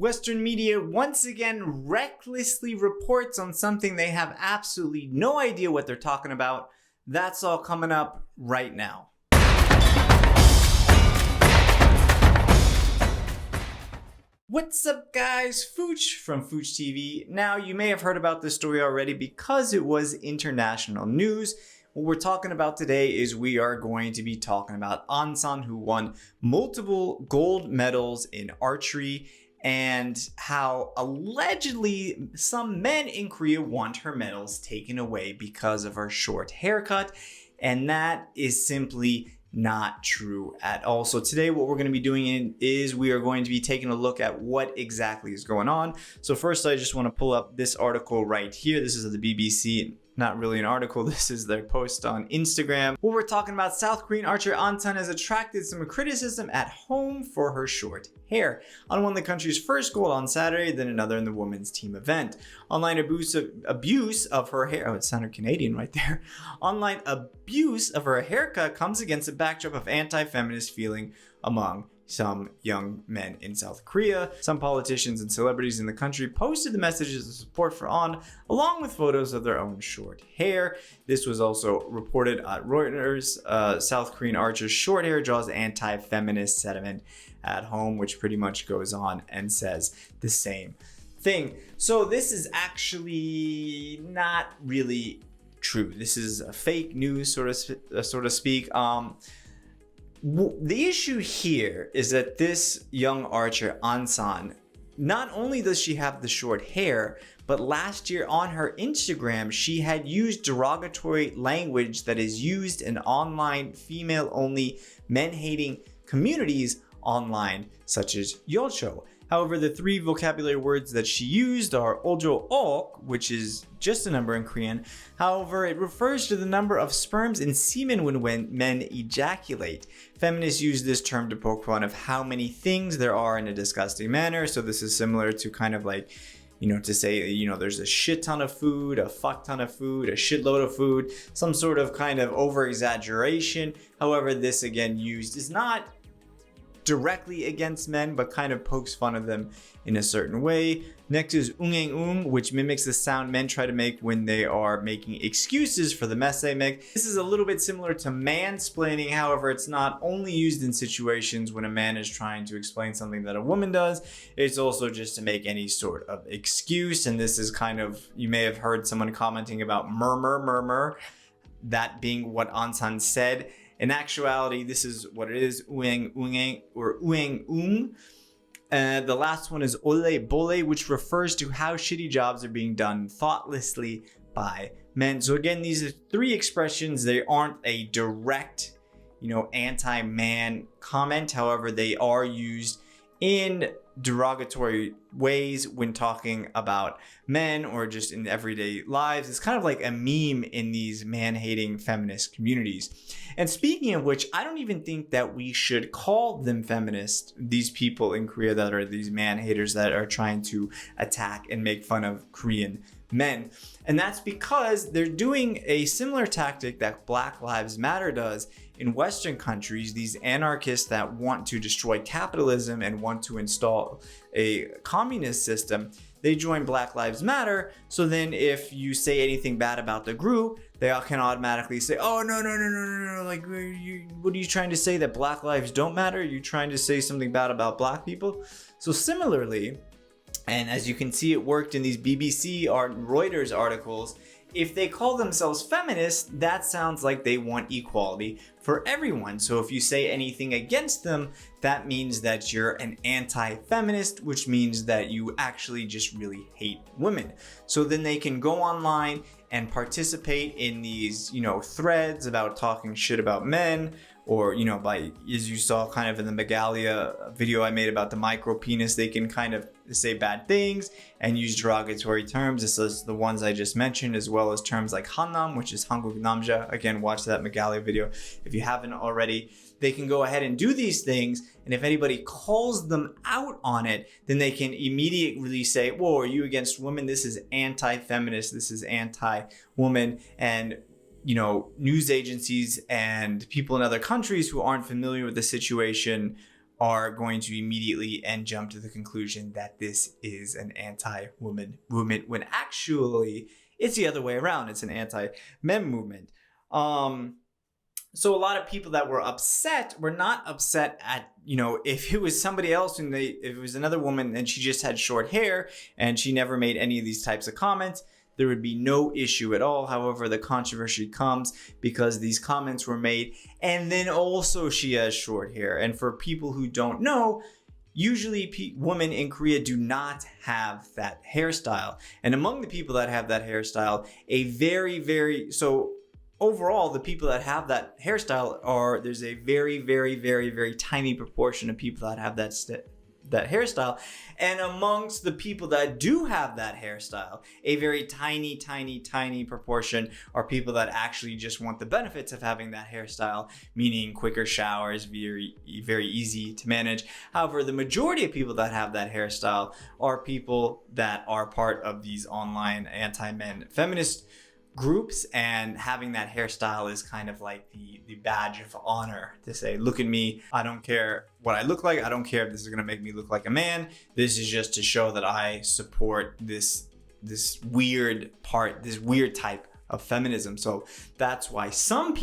Western media once again recklessly reports on something they have absolutely no idea what they're talking about. That's all coming up right now. What's up, guys? Fooch from Fooch TV. Now, you may have heard about this story already because it was international news. What we're talking about today is we are going to be talking about Ansan, who won multiple gold medals in archery, and how allegedly some men in Korea want her medals taken away because of her short haircut, and that is simply not true at all. So today what we're going to be doing is we are going to be taking a look at what exactly is going on. So first, I just want to pull up this article right here. This is the BBC. Not really an article, this is their post on Instagram. What we're talking about, South Korean archer Ansan has attracted some criticism at home for her short hair. On won the country's first gold on Saturday, then another in the women's team event. Online abuse of her hair, oh, it sounded Canadian right there. Online abuse of her haircut comes against a backdrop of anti-feminist feeling among some young men in South Korea. Some politicians and celebrities in the country posted the messages of support for An, along with photos of their own short hair. This was also reported at Reuters. South Korean archer's short hair draws anti-feminist sentiment at home, which pretty much goes on and says the same thing. So this is actually not really true. This is a fake news, so to speak. The issue here is that this young archer, Ansan, not only does she have the short hair, but last year on her Instagram, she had used derogatory language that is used in online female-only men-hating communities online, such as Yocho. However, the three vocabulary words that she used are ojo ok, which is just a number in Korean. However, it refers to the number of sperms and semen when men ejaculate. Feminists use this term to poke fun of how many things there are in a disgusting manner. So this is similar to kind of like, to say, there's a shit ton of food, a fuck ton of food, a shitload of food, some sort of kind of over exaggeration. However, this again used is not directly against men, but kind of pokes fun of them in a certain way. Next is ungeng, which mimics the sound men try to make when they are making excuses for the mess they make. This is a little bit similar to mansplaining. However, it's not only used in situations when a man is trying to explain something that a woman does. It's also just to make any sort of excuse. And this is kind of, you may have heard someone commenting about murmur, that being what Ansan said. In actuality, this is what it is, ueng or ueng. The last one is ole bole, which refers to how shitty jobs are being done thoughtlessly by men. So again, these are three expressions. They aren't a direct, anti-man comment. However, they are used in derogatory ways when talking about men or just in everyday lives. It's kind of like a meme in these man-hating feminist communities. And speaking of which, I don't even think that we should call them feminists, these people in Korea that are these man-haters that are trying to attack and make fun of Korean men. And that's because they're doing a similar tactic that Black Lives Matter does in Western countries. These anarchists that want to destroy capitalism and want to install a communist system, they join Black Lives Matter. So then if you say anything bad about the group, they all can automatically say, oh, no. Like, what are you trying to say, that Black lives don't matter? Are you trying to say something bad about Black people? So similarly, and as you can see, it worked in these BBC or Reuters articles. If they call themselves feminists, that sounds like they want equality for everyone. So if you say anything against them, that means that you're an anti-feminist, which means that you actually just really hate women. So then they can go online and participate in these, threads about talking shit about men, or, by, as you saw kind of in the Megalia video I made about the micro penis, they can kind of say bad things and use derogatory terms. This is the ones I just mentioned, as well as terms like Hannam, which is Hanguk Namja. Again, watch that Megalia video if you haven't already. They can go ahead and do these things, and if anybody calls them out on it, then they can immediately say, whoa, are you against women? This is anti-feminist, this is anti-woman. And news agencies and people in other countries who aren't familiar with the situation are going to immediately and jump to the conclusion that this is an anti-woman movement, when actually it's the other way around. It's an anti-men movement. So a lot of people that were upset were not upset at, if it was somebody else and if it was another woman and she just had short hair and she never made any of these types of comments, there would be no issue at all. However, the controversy comes because these comments were made and then also she has short hair. And for people who don't know, usually women in Korea do not have that hairstyle. And among the people that have that hairstyle, overall, the people that have that hairstyle there's a very, very, very, very tiny proportion of people that have that hairstyle. And amongst the people that do have that hairstyle, a very tiny, tiny, tiny proportion are people that actually just want the benefits of having that hairstyle, meaning quicker showers, very, very easy to manage. However, the majority of people that have that hairstyle are people that are part of these online anti-men feminist groups, and having that hairstyle is kind of like the badge of honor to say, look at me, I don't care what I look like, I don't care if this is going to make me look like a man, this is just to show that I support this weird type of feminism. So that's why some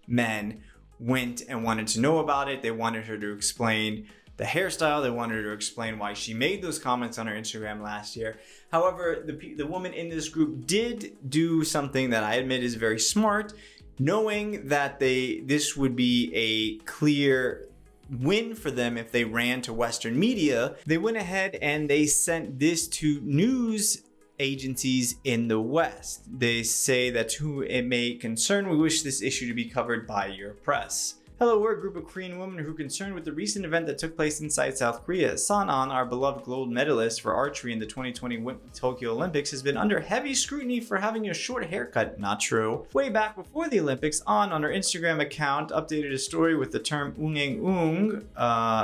men went and wanted to know about it. They wanted her to explain the hairstyle. They wanted her to explain why she made those comments on her Instagram last year. However, the woman in this group did do something that I admit is very smart, knowing that this would be a clear win for them if they ran to Western media. They went ahead and they sent this to news agencies in the West. They say that who it may concern, we wish this issue to be covered by your press. Hello, we're a group of Korean women who are concerned with the recent event that took place inside South Korea. Sanan, our beloved gold medalist for archery in the 2020 Tokyo Olympics, has been under heavy scrutiny for having a short haircut. Not true. Way back before the Olympics, on her Instagram account, updated a story with the term ung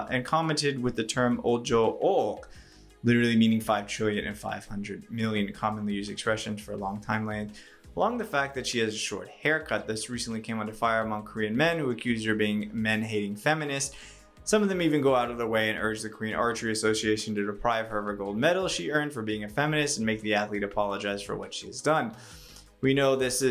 and commented with the term ojo ok, literally meaning 5 trillion and 500 million, commonly used expressions for a long timeline. Along the fact that she has a short haircut, this recently came under fire among Korean men who accuse her of being men-hating feminist. Some of them even go out of their way and urge the Korean Archery Association to deprive her of her gold medal she earned for being a feminist and make the athlete apologize for what she has done. We know this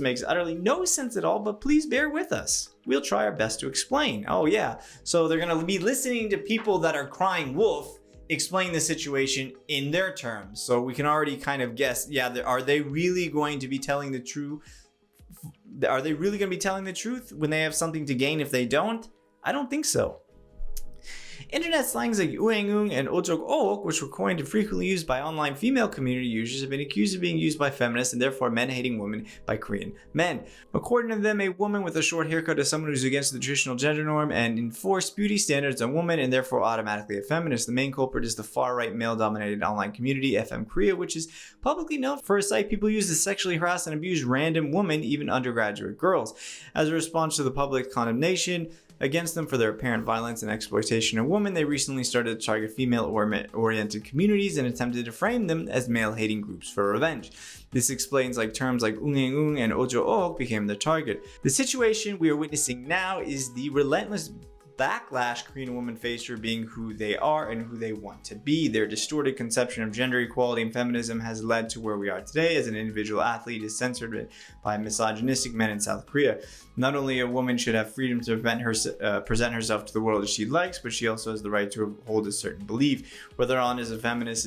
makes utterly no sense at all, but please bear with us. We'll try our best to explain. Oh yeah, so they're gonna be listening to people that are crying wolf explain the situation in their terms. So we can already kind of guess, are they really going to be telling the truth? Are they really going to be telling the truth when they have something to gain if they don't? I don't think so. Internet slangs like uengung and ojok-ok, which were coined and frequently used by online female community users, have been accused of being used by feminists and therefore men-hating women by Korean men. According to them, a woman with a short haircut is someone who's against the traditional gender norm and enforce beauty standards on women and therefore automatically a feminist. The main culprit is the far-right male-dominated online community, FM Korea, which is publicly known for a site people use to sexually harass and abuse random women, even undergraduate girls. As a response to the public condemnation against them for their apparent violence and exploitation of women, they recently started to target female-oriented communities and attempted to frame them as male-hating groups for revenge. This explains terms like ung and ojo-ok became the target. The situation we are witnessing now is the relentless backlash Korean women face for being who they are and who they want to be. Their distorted conception of gender equality and feminism has led to where we are today, as an individual athlete is censored by misogynistic men in South Korea. Not only a woman should have freedom to present herself to the world as she likes, but she also has the right to hold a certain belief. Whether on as a feminist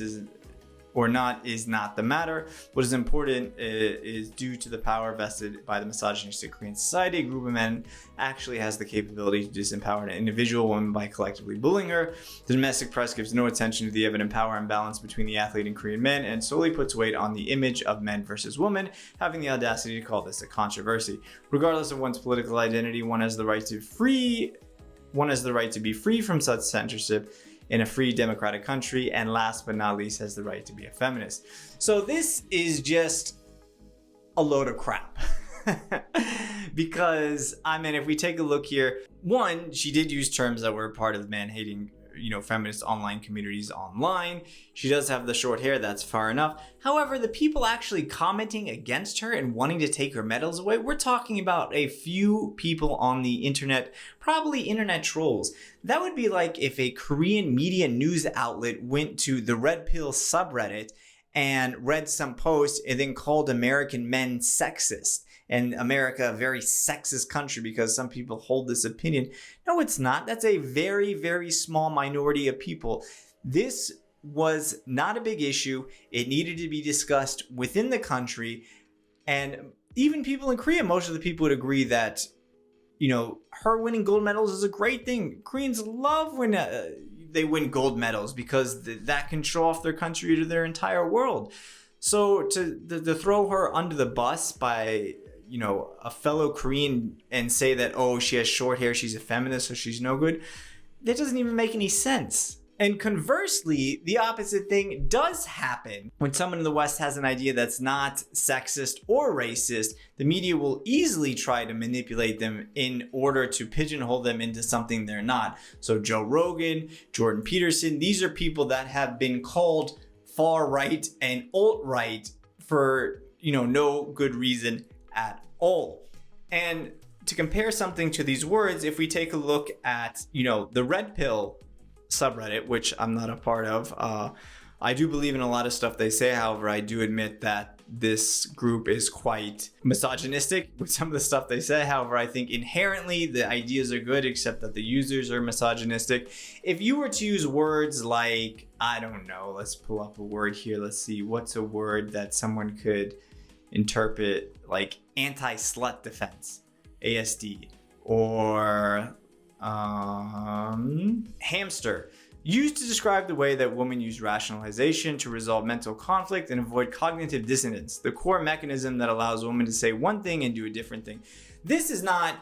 or not is not the matter. What is important is due to the power vested by the misogynistic Korean society, a group of men actually has the capability to disempower an individual woman by collectively bullying her. The domestic press gives no attention to the evident power imbalance between the athlete and Korean men and solely puts weight on the image of men versus women, having the audacity to call this a controversy. Regardless of one's political identity, one has the right to be free from such censorship in a free democratic country, and last but not least has the right to be a feminist. So this is just a load of crap. Because, if we take a look here, one, she did use terms that were part of men-hating feminist online communities online. She does have the short hair, that's far enough. However, the people actually commenting against her and wanting to take her medals away, we're talking about a few people on the internet, probably internet trolls. That would be like if a Korean media news outlet went to the Red Pill subreddit and read some post and then called American men sexist. And America a very sexist country because some people hold this opinion. No, it's not. That's a very, very small minority of people. This was not a big issue. It needed to be discussed within the country. And even people in Korea, most of the people would agree that, her winning gold medals is a great thing. Koreans love when they win gold medals because that can show off their country to their entire world. So to throw her under the bus by a fellow Korean and say that, oh, she has short hair, she's a feminist, so she's no good, that doesn't even make any sense. And conversely, the opposite thing does happen. When someone in the West has an idea that's not sexist or racist, the media will easily try to manipulate them in order to pigeonhole them into something they're not. So Joe Rogan, Jordan Peterson, these are people that have been called far right and alt-right for, no good reason at all. And to compare something to these words, if we take a look at, the Red Pill subreddit, which I'm not a part of, I do believe in a lot of stuff they say. However, I do admit that this group is quite misogynistic with some of the stuff they say. However, I think inherently the ideas are good, except that the users are misogynistic. If you were to use words like, I don't know, let's pull up a word here. Let's see, what's a word that someone could interpret like anti-slut defense, ASD, or hamster, used to describe the way that women use rationalization to resolve mental conflict and avoid cognitive dissonance, the core mechanism that allows women to say one thing and do a different thing. This is not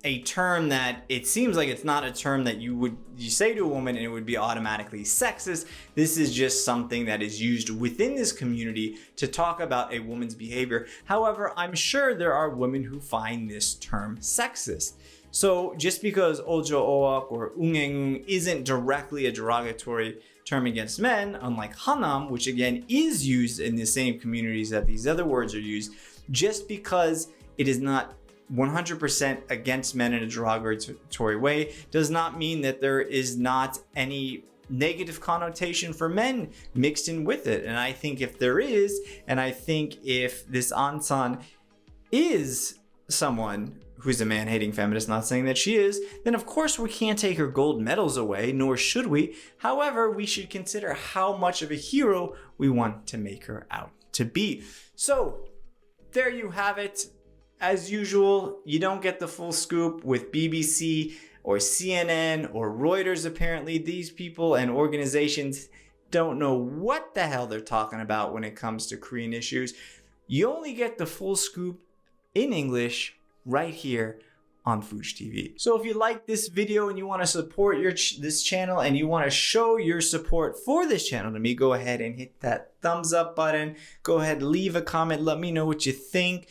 a term that, it seems like it's not a term that you say to a woman and it would be automatically sexist. This is just something that is used within this community to talk about a woman's behavior. However, I'm sure there are women who find this term sexist. So just because Ojo Oak or Ungengung isn't directly a derogatory term against men, unlike Hanam, which again is used in the same communities that these other words are used, just because it is not 100% against men in a derogatory way does not mean that there is not any negative connotation for men mixed in with it. And I think if there is, and I think if this Ansan is someone who's a man-hating feminist, not saying that she is, then of course we can't take her gold medals away, nor should we. However, we should consider how much of a hero we want to make her out to be. So there you have it. As usual, you don't get the full scoop with BBC or CNN or Reuters. Apparently, these people and organizations don't know what the hell they're talking about when it comes to Korean issues. You only get the full scoop in English right here on Fuj TV. So if you like this video and you want to support this channel and you want to show your support for this channel to me, go ahead and hit that thumbs up button. Go ahead, leave a comment, let me know what you think.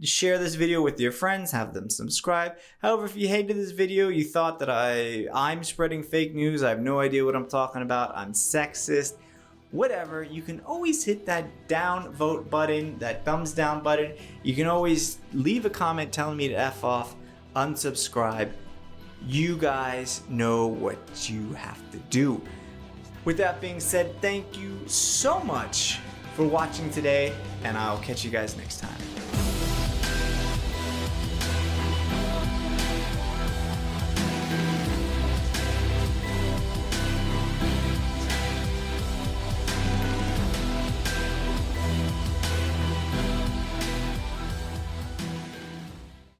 Share this video with your friends, have them subscribe. However, if you hated this video, you thought that I'm spreading fake news, I have no idea what I'm talking about, I'm sexist, whatever, you can always hit that down vote button, that thumbs down button. You can always leave a comment telling me to F off, unsubscribe. You guys know what you have to do. With that being said, thank you so much for watching today, and I'll catch you guys next time.